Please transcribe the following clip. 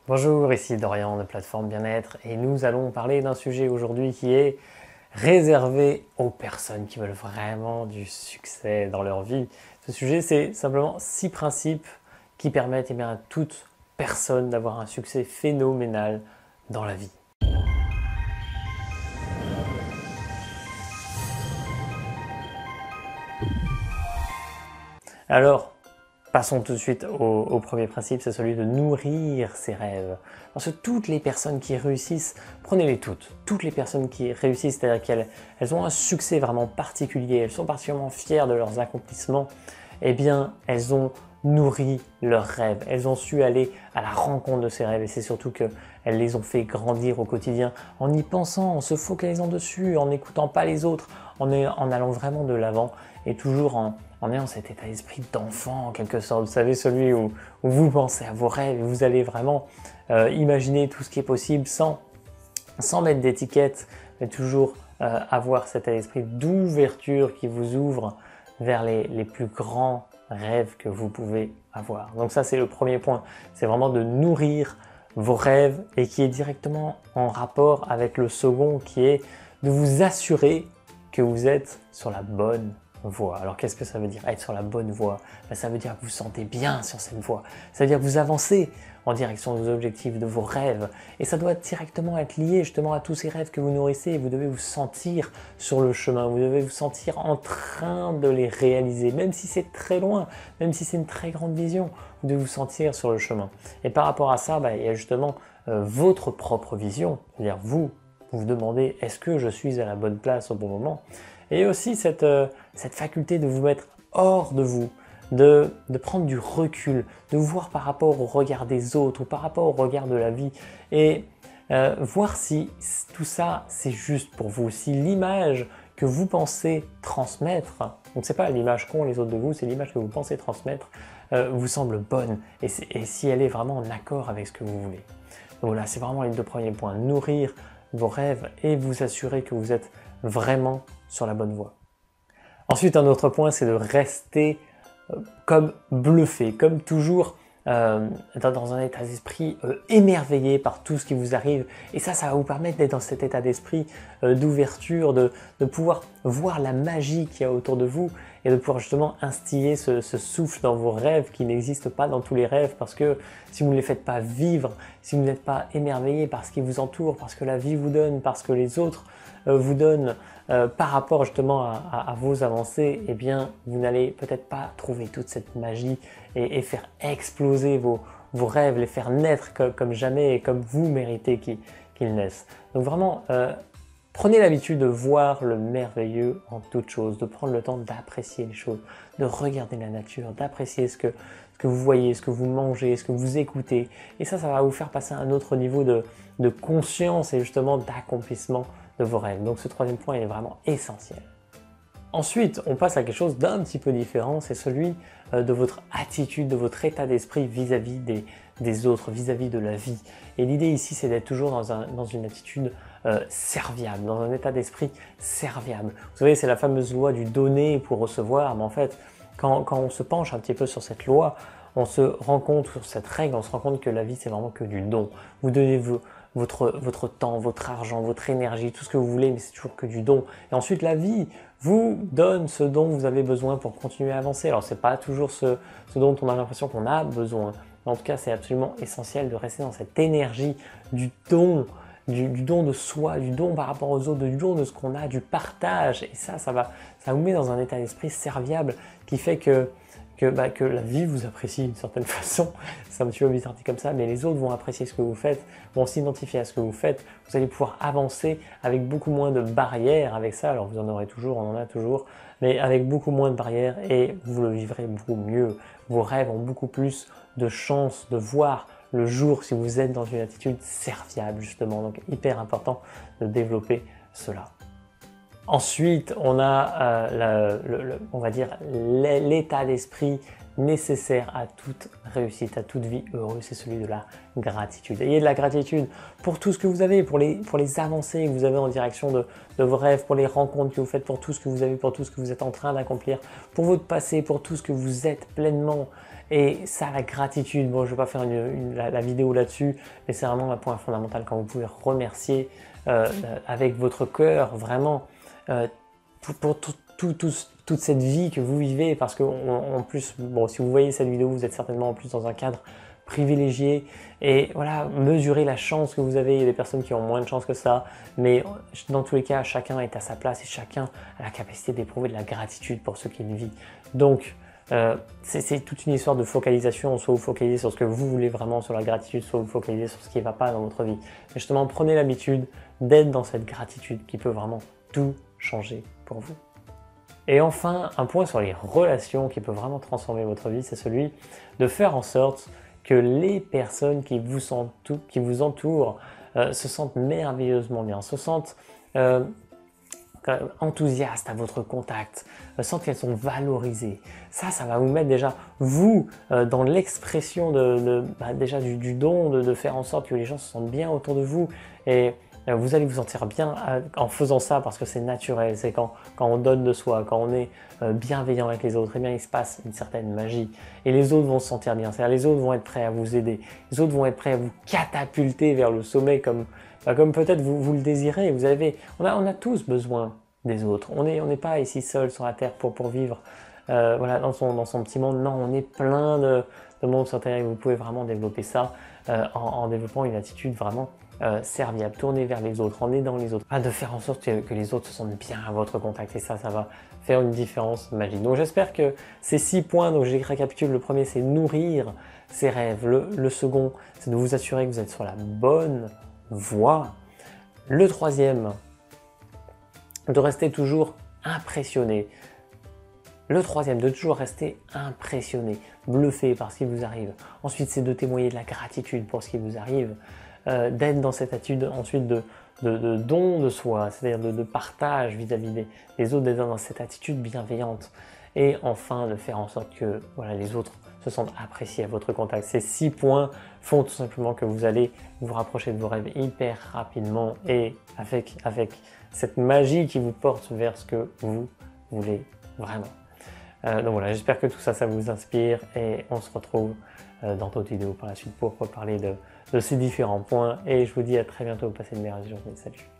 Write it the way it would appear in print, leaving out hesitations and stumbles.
Bonjour, ici Dorian de Plateforme Bien-être et nous allons parler d'un sujet aujourd'hui qui est réservé aux personnes qui veulent vraiment du succès dans leur vie. Ce sujet, c'est simplement 6 principes qui permettent à toute personne d'avoir un succès phénoménal dans la vie. Alors, passons tout de suite au premier principe, c'est celui de nourrir ses rêves. Parce que toutes les personnes qui réussissent, prenez-les toutes les personnes qui réussissent, c'est-à-dire qu'elles ont un succès vraiment particulier, elles sont particulièrement fières de leurs accomplissements, eh bien, elles ont nourri leurs rêves, elles ont su aller à la rencontre de ces rêves et c'est surtout qu'elles les ont fait grandir au quotidien en y pensant, en se focalisant dessus, en n'écoutant pas les autres, en allant vraiment de l'avant et toujours en ayant cet état d'esprit d'enfant en quelque sorte, vous savez, celui où vous pensez à vos rêves et vous allez vraiment imaginer tout ce qui est possible sans mettre d'étiquette, mais toujours avoir cet état d'esprit d'ouverture qui vous ouvre vers les plus grands rêves que vous pouvez avoir. Donc ça, c'est le premier point, c'est vraiment de nourrir vos rêves et qui est directement en rapport avec le second qui est de vous assurer que vous êtes sur la bonne voie. Alors qu'est-ce que ça veut dire être sur la bonne voie? Ça veut dire que vous sentez bien sur cette voie. Ça veut dire que vous avancez en direction de vos objectifs, de vos rêves. Et ça doit directement être lié justement à tous ces rêves que vous nourrissez. Et vous devez vous sentir sur le chemin. Vous devez vous sentir en train de les réaliser. Même si c'est très loin, même si c'est une très grande vision, vous devez vous sentir sur le chemin. Et par rapport à ça, il y a justement votre propre vision. C'est-à-dire vous demandez est-ce que je suis à la bonne place au bon moment? Et aussi cette faculté de vous mettre hors de vous, de prendre du recul, de vous voir par rapport au regard des autres ou par rapport au regard de la vie et voir si tout ça c'est juste pour vous, si l'image que vous pensez transmettre, donc c'est pas l'image qu'ont les autres de vous, c'est l'image que vous pensez transmettre, vous semble bonne et si elle est vraiment en accord avec ce que vous voulez. Donc voilà, c'est vraiment les deux premiers points, nourrir vos rêves et vous assurer que vous êtes vraiment sur la bonne voie. Ensuite, un autre point, c'est de rester comme bluffé, comme toujours dans un état d'esprit émerveillé par tout ce qui vous arrive. Et ça va vous permettre d'être dans cet état d'esprit d'ouverture, de pouvoir voir la magie qu'il y a autour de vous et de pouvoir justement instiller ce souffle dans vos rêves qui n'existe pas dans tous les rêves parce que si vous ne les faites pas vivre, si vous n'êtes pas émerveillé par ce qui vous entoure, parce que la vie vous donne, parce que les autres vous donnent par rapport justement à vos avancées, eh bien vous n'allez peut-être pas trouver toute cette magie et faire exploser vos rêves, les faire naître comme jamais et comme vous méritez qu'ils naissent. Donc vraiment, prenez l'habitude de voir le merveilleux en toute chose, de prendre le temps d'apprécier les choses, de regarder la nature, d'apprécier ce que vous voyez, ce que vous mangez, ce que vous écoutez. Et ça va vous faire passer à un autre niveau de conscience et justement d'accomplissement de vos rêves. Donc ce troisième point est vraiment essentiel. Ensuite, on passe à quelque chose d'un petit peu différent, c'est celui de votre attitude, de votre état d'esprit vis-à-vis des autres, vis-à-vis de la vie. Et l'idée ici, c'est d'être toujours dans une attitude serviable, dans un état d'esprit serviable. Vous savez, c'est la fameuse loi du donner pour recevoir, mais en fait, quand on se penche un petit peu sur cette loi, on se rend compte, sur cette règle, on se rend compte que la vie, c'est vraiment que du don. Vous donnez votre temps, votre argent, votre énergie, tout ce que vous voulez, mais c'est toujours que du don. Et ensuite, la vie vous donne ce dont vous avez besoin pour continuer à avancer. Alors, c'est pas toujours ce dont on a l'impression qu'on a besoin. Mais en tout cas, c'est absolument essentiel de rester dans cette énergie du don, du don de soi, du don par rapport aux autres, du don de ce qu'on a, du partage. Et ça vous met dans un état d'esprit serviable qui fait que la vie vous apprécie d'une certaine façon. C'est un petit peu bizarre dit comme ça, mais les autres vont apprécier ce que vous faites, vont s'identifier à ce que vous faites. Vous allez pouvoir avancer avec beaucoup moins de barrières avec ça. Alors vous en aurez toujours, on en a toujours, mais avec beaucoup moins de barrières et vous le vivrez beaucoup mieux. Vos rêves ont beaucoup plus de chances de voir le jour si vous êtes dans une attitude serviable justement. Donc hyper important de développer cela. Ensuite, on a on va dire l'état d'esprit nécessaire à toute réussite, à toute vie heureuse, c'est celui de la gratitude. Ayez de la gratitude pour tout ce que vous avez, pour les avancées que vous avez en direction de vos rêves, pour les rencontres que vous faites, pour tout ce que vous avez, pour tout ce que vous êtes en train d'accomplir, pour votre passé, pour tout ce que vous êtes pleinement. Et ça, la gratitude, bon, je ne vais pas faire la vidéo là-dessus, mais c'est vraiment un point fondamental quand vous pouvez remercier avec votre cœur, vraiment, pour toute cette vie que vous vivez, parce que en plus, bon, si vous voyez cette vidéo, vous êtes certainement en plus dans un cadre privilégié, et voilà, mesurez la chance que vous avez. Il y a des personnes qui ont moins de chance que ça, mais dans tous les cas, chacun est à sa place et chacun a la capacité d'éprouver de la gratitude pour ce qu'il vit. Donc, c'est toute une histoire de focalisation, soit vous focalisez sur ce que vous voulez vraiment, sur la gratitude, soit vous focalisez sur ce qui ne va pas dans votre vie. Mais justement, prenez l'habitude d'être dans cette gratitude qui peut vraiment tout changer pour vous. Et enfin, un point sur les relations qui peut vraiment transformer votre vie, c'est celui de faire en sorte que les personnes qui vous entourent se sentent merveilleusement bien, se sentent enthousiastes à votre contact, sentent qu'elles sont valorisées. Ça va vous mettre déjà, vous, dans l'expression déjà du don, de faire en sorte que les gens se sentent bien autour de vous. Et vous allez vous sentir bien en faisant ça parce que c'est naturel. C'est quand on donne de soi, quand on est bienveillant avec les autres, eh bien il se passe une certaine magie. Et les autres vont se sentir bien. C'est-à-dire les autres vont être prêts à vous aider. Les autres vont être prêts à vous catapulter vers le sommet comme peut-être vous le désirez. On a tous besoin des autres. On n'est pas ici seul sur la terre pour vivre voilà, dans son petit monde. Non, on est plein de monde sur terre et vous pouvez vraiment développer ça en développant une attitude vraiment serviable, tourner vers les autres, en aidant les autres, de faire en sorte que les autres se sentent bien à votre contact, et ça va faire une différence magique. Donc j'espère que ces 6 points, donc je les récapitule. Le premier, c'est nourrir ses rêves. Le second, c'est de vous assurer que vous êtes sur la bonne voie. Le troisième, de rester toujours impressionné. Le troisième, de toujours rester impressionné, bluffé par ce qui vous arrive. Ensuite, c'est de témoigner de la gratitude pour ce qui vous arrive. D'être dans cette attitude ensuite de don de soi, c'est-à-dire de partage vis-à-vis des autres, d'être dans cette attitude bienveillante. Et enfin, de faire en sorte que voilà, les autres se sentent appréciés à votre contact. Ces 6 points font tout simplement que vous allez vous rapprocher de vos rêves hyper rapidement et avec cette magie qui vous porte vers ce que vous voulez vraiment. Donc voilà, j'espère que tout ça vous inspire et on se retrouve dans d'autres vidéos par la suite pour reparler de ces différents points, et je vous dis à très bientôt. Passez une merveilleuse journée. Salut!